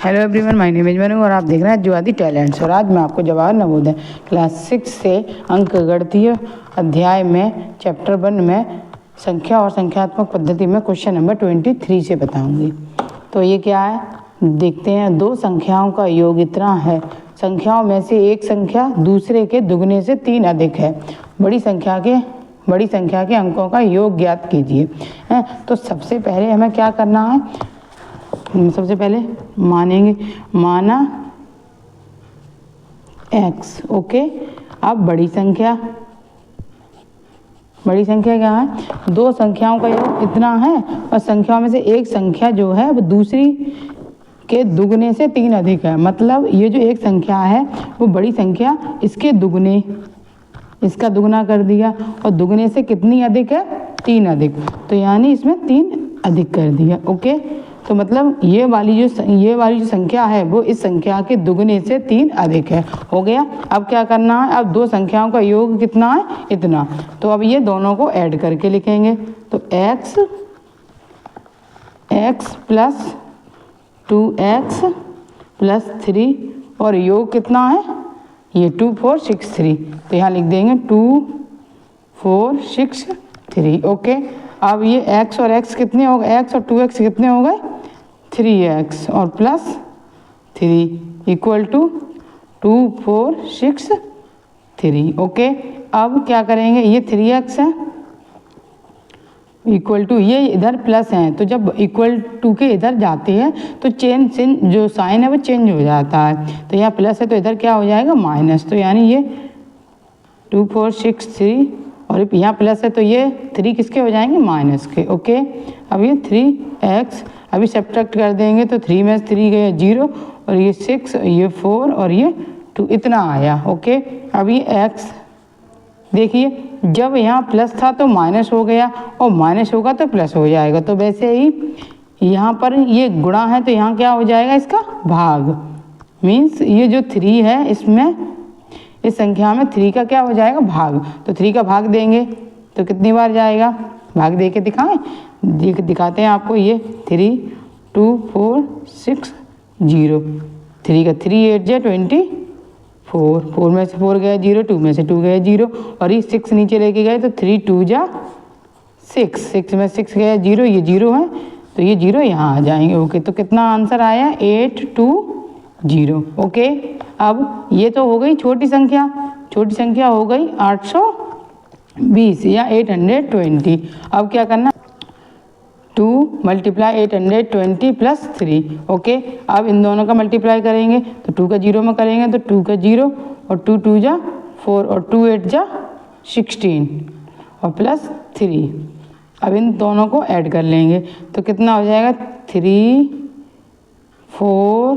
Hello everyone, my name is Manu और आप देख रहे हैं जुआदी टैलेंट्स। और आज मैं आपको जवाहर नवोदय क्लास 6 से अंक गणितीय अध्याय में चैप्टर 1 में संख्या और संख्यात्मक पद्धति में क्वेश्चन नंबर 23 से बताऊंगी। तो ये क्या है, देखते हैं। दो संख्याओं का योग इतना है, संख्याओं में से एक संख्या दूसरे के दुगने से 3 अधिक है। बड़ी संख्या के अंकों का योग ज्ञात कीजिए। तो सबसे पहले हमें क्या करना है, सबसे पहले माना x। ओके, अब बड़ी संख्या क्या है, दो संख्याओं का योग इतना है और संख्याओं में से एक संख्या जो है वो दूसरी के दुगने से 3 अधिक है। मतलब ये जो एक संख्या है वो बड़ी संख्या इसका दुगना कर दिया और दुगने से कितनी अधिक है, 3 अधिक। तो यानी इसमें 3 अधिक कर दिया। ओके, तो मतलब ये वाली जो संख्या है वो इस संख्या के दुगने से 3 अधिक है। हो गया। अब क्या करना है, अब दो संख्याओं का योग कितना है, इतना। तो अब ये दोनों को ऐड करके लिखेंगे। तो x प्लस 2x प्लस 3 और योग कितना है, ये 2 4 6 3। तो यहाँ लिख देंगे 2 4 6 3। ओके, अब ये x और x कितने हो गए, x और 2x कितने हो गए, 3x और प्लस 3 इक्वल टू 2 4 6 3। ओके, अब क्या करेंगे, ये 3x है इक्वल टू, ये इधर प्लस हैं तो जब इक्वल टू के इधर जाते हैं तो जो साइन है वो चेंज हो जाता है। तो यहाँ प्लस है तो इधर क्या हो जाएगा, माइनस। तो यानी ये 2 4 6 3 और यहाँ प्लस है तो ये 3 किसके हो जाएंगे, माइनस के। ओके, अब ये 3x अभी सब्ट्रैक्ट कर देंगे तो 3 में 3 गए 0 और ये 6, ये 4 और ये 2, इतना आया। ओके, अब ये x देखिए, जब यहाँ प्लस था तो माइनस हो गया और माइनस होगा तो प्लस हो जाएगा। तो वैसे ही यहाँ पर ये गुणा है तो यहाँ क्या हो जाएगा, इसका भाग। मीन्स ये जो 3 है इसमें, इस संख्या में 3 का क्या हो जाएगा, भाग। तो 3 का भाग देंगे तो कितनी बार जाएगा, भाग दे के दिखाएं, दिखाते हैं आपको। ये 3 2 4 6 0, 3 का 3 8 जा 24, 4 में से 4 गया 0, 2 में से 2 गया 0 और ये 6 नीचे लेके गए तो 3 2 जा 6, 6 में 6 गया 0, ये 0 है तो ये 0 यहाँ आ जाएंगे। ओके, तो कितना आंसर आया, 8 2 0। ओके, अब ये तो हो गई छोटी संख्या हो गई 820 या 820। अब क्या करना, 2 मल्टीप्लाई 820 प्लस 3। ओके, अब इन दोनों का मल्टीप्लाई करेंगे तो 2 का 0 में करेंगे तो 2 का 0 और 2 2 जा 4 और 2 8 जा 16 और प्लस 3। अब इन दोनों को ऐड कर लेंगे तो कितना हो जाएगा, 3 4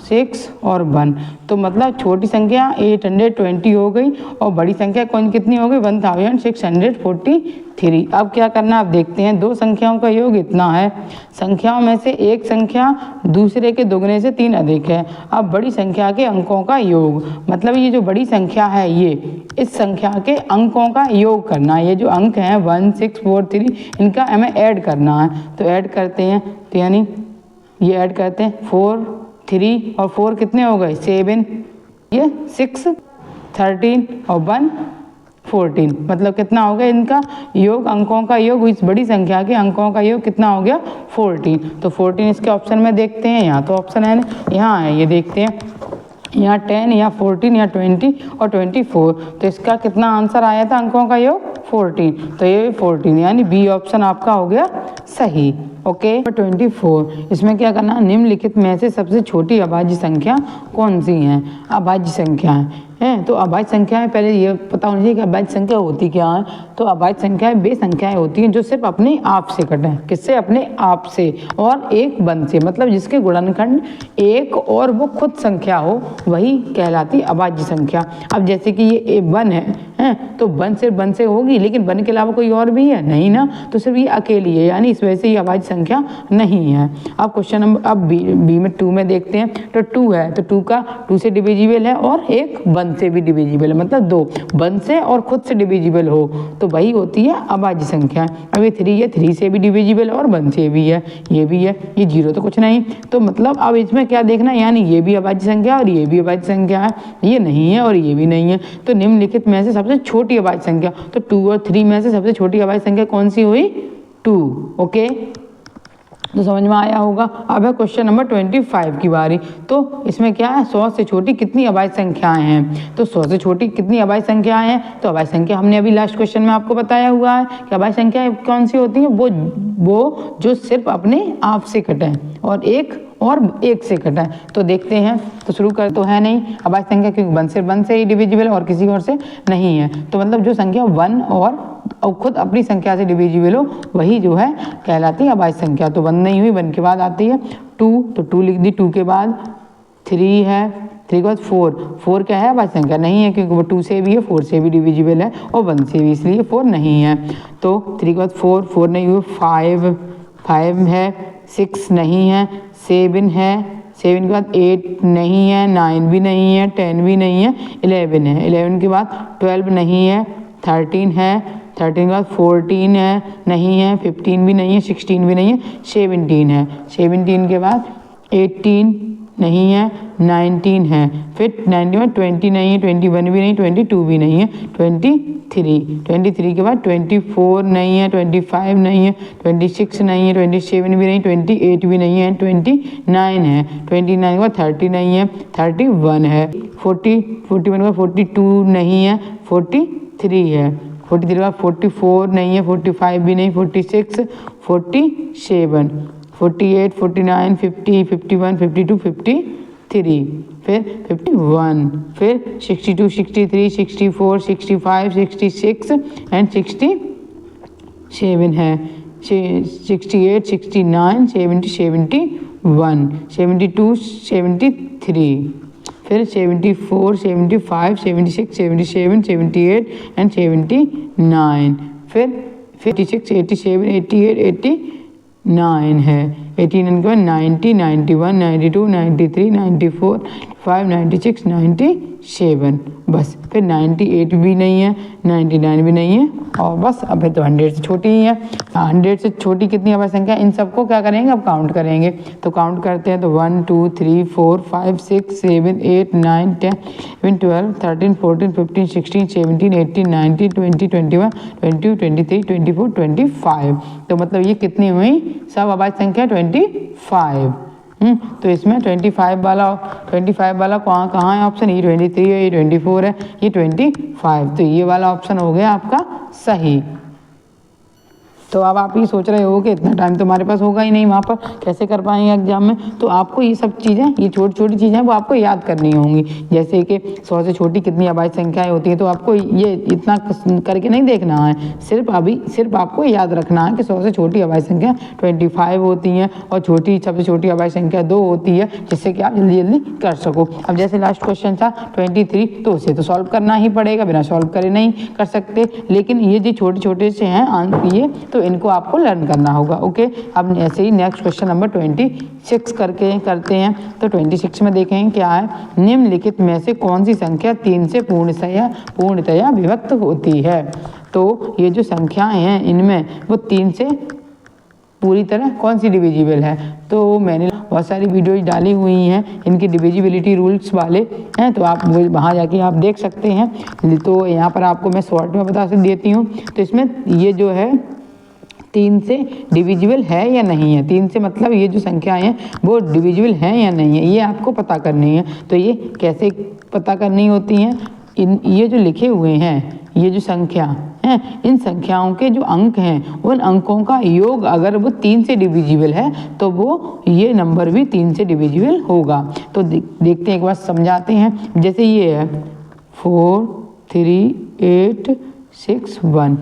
6 और 1। तो मतलब छोटी संख्या 820 हो गई और बड़ी संख्या कौन कितनी हो गई, 1643। अब क्या करना, आप देखते हैं। दो संख्याओं का योग इतना है, संख्याओं में से एक संख्या दूसरे के दुगने से 3 अधिक है। अब बड़ी संख्या के अंकों का योग, मतलब ये जो बड़ी संख्या है ये इस संख्या के अंकों का योग करना है। ये जो अंक हैं 1 6 4 3, इनका हमें ऐड करना है। तो ऐड करते हैं, तो यानी ये ऐड करते हैं 4 3 और 4 कितने हो गए, 7, ये 6 13 और 1 14। मतलब कितना हो गया इनका योग, अंकों का योग, इस बड़ी संख्या के अंकों का योग कितना हो गया, 14। तो 14 इसके ऑप्शन में देखते हैं, यहाँ तो ऑप्शन है यहाँ है, ये देखते हैं यहाँ 10 या 14 या 20 और 24। तो इसका कितना आंसर आया था, अंकों का योग 14। तो ये 14 यानी बी ऑप्शन आपका हो गया सही। ओके, 24 इसमें क्या करना, निम्नलिखित में से सबसे छोटी अभाज्य संख्या कौन सी है। अभाज्य संख्या है तो अभाज्य संख्याएं, पहले ये पता होना चाहिए कि अभाज्य संख्या होती क्या है। तो अभाज्य संख्याएं वे संख्याएं होती हैं जो सिर्फ अपने आप से कटें, किससे, अपने आप से और एक बंद से, मतलब जिसके गुणनखंड एक और वो खुद संख्या हो, वही कहलाती अभाज्य संख्या। अब जैसे कि ये 1 है हैं, तो वन सिर्फ वन से होगी, लेकिन वन के अलावा कोई और भी है नहीं ना, तो सिर्फ ये अकेली है, यानी इस वजह से ये अभाज्य संख्या नहीं है। अब क्वेश्चन नंबर अब बी में 2 में देखते हैं, तो 2 है तो 2 का 2 से डिविजिबल है और एक 1 से भी डिविजिबल है, मतलब 2 1 से और खुद से डिविजिबल हो तो वही होती है अभाज्य संख्या। अब ये 3 है, 3 से भी डिविजिबल और 1 से भी है, ये भी है, ये 0 तो कुछ नहीं, तो मतलब अब इसमें क्या देखना है, यानी ये भी अभाज्य संख्या और ये भी अभाज्य संख्या है, ये नहीं है और ये भी नहीं है, तो निम्नलिखित में से सबसे छोटी अभाज्य संख्या, तो 2 और 3 में से सबसे छोटी अभाज्य संख्या कौन सी हुई, 2। ओके, तो समझ में आया होगा। अब है क्वेश्चन नंबर 25 की बारी, तो इसमें क्या है, 100 से छोटी कितनी अभाज्य संख्याएं हैं, तो 100 से छोटी कितनी अभाज्य संख्याएं हैं, तो अभाज्य संख्या हमने अभी लास्ट क्वेश्चन में आपको बताया हुआ है कि अभाज्य संख्या कौन सी होती है, वो जो सिर्फ अपने आप से कटें और एक से कटा है। तो देखते हैं, तो शुरू कर तो है नहीं अभाज्य संख्या, क्योंकि 1 सिर्फ 1 से ही डिविजिबल और किसी और से नहीं है, तो मतलब जो संख्या 1 और खुद अपनी संख्या से डिविजिबल हो वही जो है कहलाती है अभाज्य संख्या। तो 1 नहीं हुई, 1 के बाद आती है 2, तो 2 लिख दी, 2 के बाद 3 है, 3 के बाद 4 क्या है अभाज्य संख्या नहीं है, क्योंकि वो 2 से भी है, 4 से भी डिविजिबल है और 1 से भी, इसलिए 4 नहीं है। तो 3 के बाद 4 नहीं हुई, 5 है, 6 नहीं है, 7 है, 7 के बाद 8 नहीं है, 9 भी नहीं है, 10 भी नहीं है, 11 है, 11 के बाद 12 नहीं है, 13 है, 13 के बाद 14 है नहीं है, 15 भी नहीं है, 16 भी नहीं है, 17 है, 17 के बाद 18 नहीं है, 19 है, फिर 19 में 20 नहीं है, 21 भी नहीं, 22 भी नहीं है, 23 के बाद 24 नहीं है, 25 नहीं है, 26 नहीं है, 27 भी नहीं, 28 भी नहीं है, 29 है, 29 के बाद 30 नहीं है, 31 है, 41 के बाद 42 नहीं है, 43 है, 43 के बाद 44 नहीं है, 45 भी नहीं, 46, 47, 48, 49, 50, 51, 52, 53, फिर 51, फिर 62, 63, 64, 65, 66 एंड 67 है, 68, 69, 70, 71, 72, 73, फिर 74, 75, 76, 77, 78 एंड 79, फिर 56, 87, 88, 89 है, 89 के बाद 90, 91, 92, 93, 94, 95, 96, 97, बस, फिर 98 भी नहीं है, 99 भी नहीं है, और बस अब है तो 100 से छोटी ही है। 100 से छोटी कितनी अभाज्य संख्या, इन सबको क्या करेंगे, अब काउंट करेंगे, तो काउंट करते हैं, तो 1 2 3 4 5 6 7 8 9 10 11 12 13 14 15 16 17 18 19 20 21 22 23 24 25, तो मतलब ये कितनी हुई, सब अभाज्य संख्या 25। तो इसमें 25 वाला कहाँ है ऑप्शन, ये 23 है, ये 24 है, ये 25, तो ये वाला ऑप्शन हो गया आपका सही। तो अब आप ये सोच रहे हो कि इतना टाइम तो हमारे पास होगा ही नहीं, वहाँ पर कैसे कर पाएंगे एग्जाम में, तो आपको ये सब चीज़ें, ये छोटी छोटी चीज़ें वो आपको याद करनी होंगी, जैसे कि 100 से छोटी कितनी अभाज्य संख्याएं होती हैं, तो आपको ये इतना करके नहीं देखना है, सिर्फ आपको याद रखना है कि 100 से छोटी अभाज्य संख्या 25 होती हैं और सबसे छोटी अभाज्य संख्या 2 होती है, जिससे कि आप जल्दी जल्दी कर सको। अब जैसे लास्ट क्वेश्चन था 23, तो उसे तो सॉल्व करना ही पड़ेगा, बिना सॉल्व करे नहीं कर सकते, लेकिन ये जो छोटे छोटे से हैं ये, तो इनको आपको लर्न करना होगा। ओके, अब ऐसे ही नेक्स्ट क्वेश्चन नंबर 26 करते हैं, तो 26 में देखें क्या है, निम्नलिखित में से कौन सी संख्या 3 से पूर्णतया विभक्त होती है। तो ये जो संख्याएं हैं इनमें वो 3 से पूरी तरह कौन सी डिविजिबल है, तो मैंने बहुत सारी वीडियोज डाली हुई हैं इनकी डिविजिबिलिटी रूल्स वाले हैं, तो आप वहाँ जाके आप देख सकते हैं। तो यहाँ पर आपको मैं शॉर्ट में बता देती हूँ, तो इसमें ये जो है 3 से डिविजिबल है या नहीं है, 3 से मतलब ये जो संख्याएं हैं वो डिविजिबल हैं या नहीं है, ये आपको पता करनी है। तो ये कैसे पता करनी होती हैं, ये जो लिखे हुए हैं, ये जो संख्या हैं, इन संख्याओं के जो अंक हैं उन अंकों का योग अगर वो 3 से डिविजिबल है तो वो ये नंबर भी 3 से डिविजिबल होगा। तो देखते हैं, एक बार समझाते हैं। जैसे ये है 4 3 8 6 1,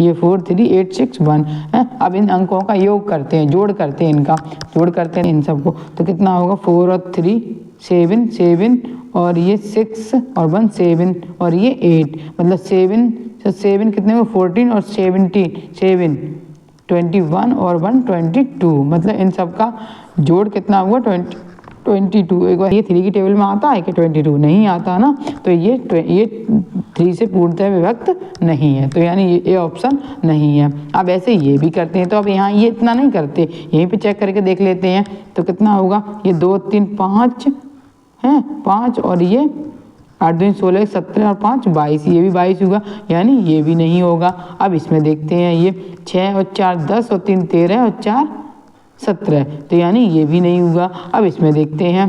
ये 4 3 8 6 1 है। अब इन अंकों का योग करते हैं, जोड़ करते हैं इन सबको, तो कितना होगा 4 और 3 7 7 और ये 6 और 1 7 और ये 8, मतलब 7 कितने हुए 14 और 17 7 21 और 1 22, मतलब इन सब का जोड़ कितना हुआ 22। एक बार ये 3 की टेबल में आता है कि 22 नहीं आता ना, तो ये 3 से पूर्णतः विभक्त नहीं है, तो यानी ये ऑप्शन नहीं है। अब ऐसे ये भी करते हैं, तो अब यहाँ ये इतना नहीं करते, यहीं पे चेक करके देख लेते हैं, तो कितना होगा ये 2 3 5 है 5 और ये 8 2 16 17 और 5 22, ये भी 22 होगा, यानी ये भी नहीं होगा। अब इसमें देखते हैं ये 6 और 4 10 और 3 13 और 4 17, तो यानी ये भी नहीं होगा। अब इसमें देखते हैं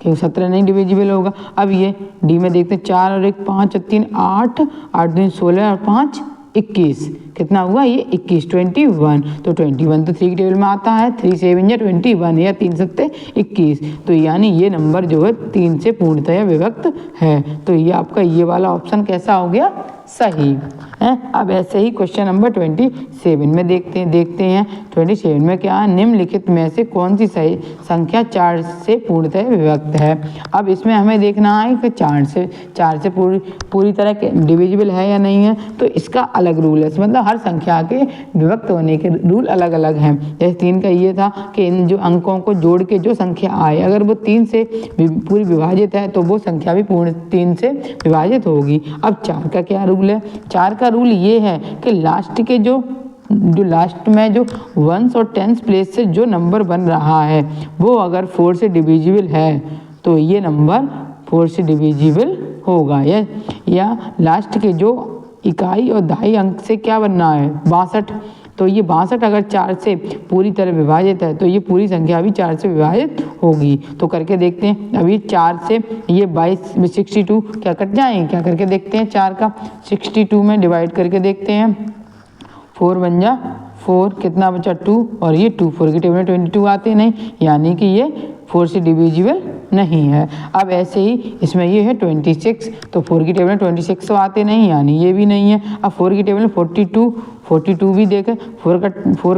कि 17 नहीं डिविजिबल होगा। अब ये डी में देखते हैं 4 और 1 5 और 3 8 8 2 16 और 5 21, कितना हुआ ये 21 21, तो 21 तो 3 की टेबल में आता है, 3 7 या 21 या 3 7 21, तो यानी ये नंबर जो है 3 से पूर्णतः विभक्त है, तो ये आपका ये वाला ऑप्शन कैसा हो गया सही है। अब ऐसे ही क्वेश्चन नंबर 27 में देखते हैं 27 में क्या है, निम्नलिखित में से कौन सी सही संख्या 4 से पूर्णतः विभक्त है। अब इसमें हमें देखना है कि 4 से पूरी तरह डिविजिबल है या नहीं है, तो इसका अलग रूल है, मतलब हर संख्या के विभक्त होने के रूल अलग अलग हैं। जैसे 3 का ये था कि इन जो अंकों को जोड़ के जो संख्या आए अगर वो 3 से पूरी विभाजित है तो वो संख्या भी पूर्ण 3 से विभाजित होगी। अब 4 का क्या रूल है, 4 का रूल ये है कि लास्ट के जो लास्ट में जो 1s और 10s प्लेस से जो नंबर बन रहा है वो अगर 4 से डिविजिबल है तो ये नंबर 4 से डिविजिबल होगा, या लास्ट के जो इकाई और दहाई अंक से क्या बनना है 62, तो ये 62 अगर 4 से पूरी तरह विभाजित है तो ये पूरी संख्या भी 4 से विभाजित होगी। तो करके देखते हैं, अभी 4 से ये 22 में 62 क्या कट जाएंगे, क्या करके देखते हैं 4 का 62 में डिवाइड करके देखते हैं, 4 बन जा 4, कितना बचा 2 और ये 2, 4 की टेबल में 22 आते नहीं, यानी कि ये 4 से डिविजिबल नहीं है। अब ऐसे ही इसमें ये है 26, तो 4 की टेबल में 26 तो आते नहीं, यानी ये भी नहीं है। अब 4 की टेबल में 42 भी देखें, 4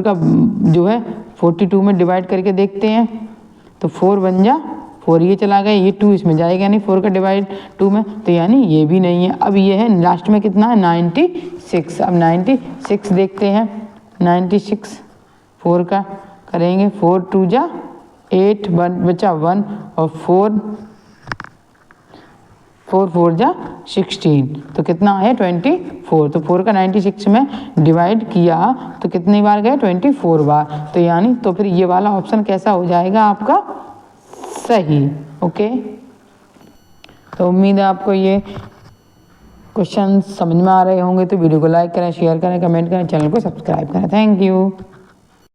का जो है 42 में डिवाइड करके देखते हैं, तो 4 बन जा 4, ये चला गया, ये 2 इसमें जाएगा यानी 4 का डिवाइड 2 में, तो यानी ये भी नहीं है। अब ये है लास्ट में कितना है 96, अब 96 देखते हैं, 96 4 का करेंगे, 4 2 जा 8 1 बचा 1 और 4 4 जा 16, तो कितना है 24, तो 4 का 96 में डिवाइड किया तो कितनी बार गए 24 बार, तो यानी तो फिर ये वाला ऑप्शन कैसा हो जाएगा आपका सही। ओके, तो उम्मीद है आपको ये क्वेश्चन समझ में आ रहे होंगे, तो वीडियो को लाइक करें, शेयर करें, कमेंट करें, चैनल को सब्सक्राइब करें। Thank you.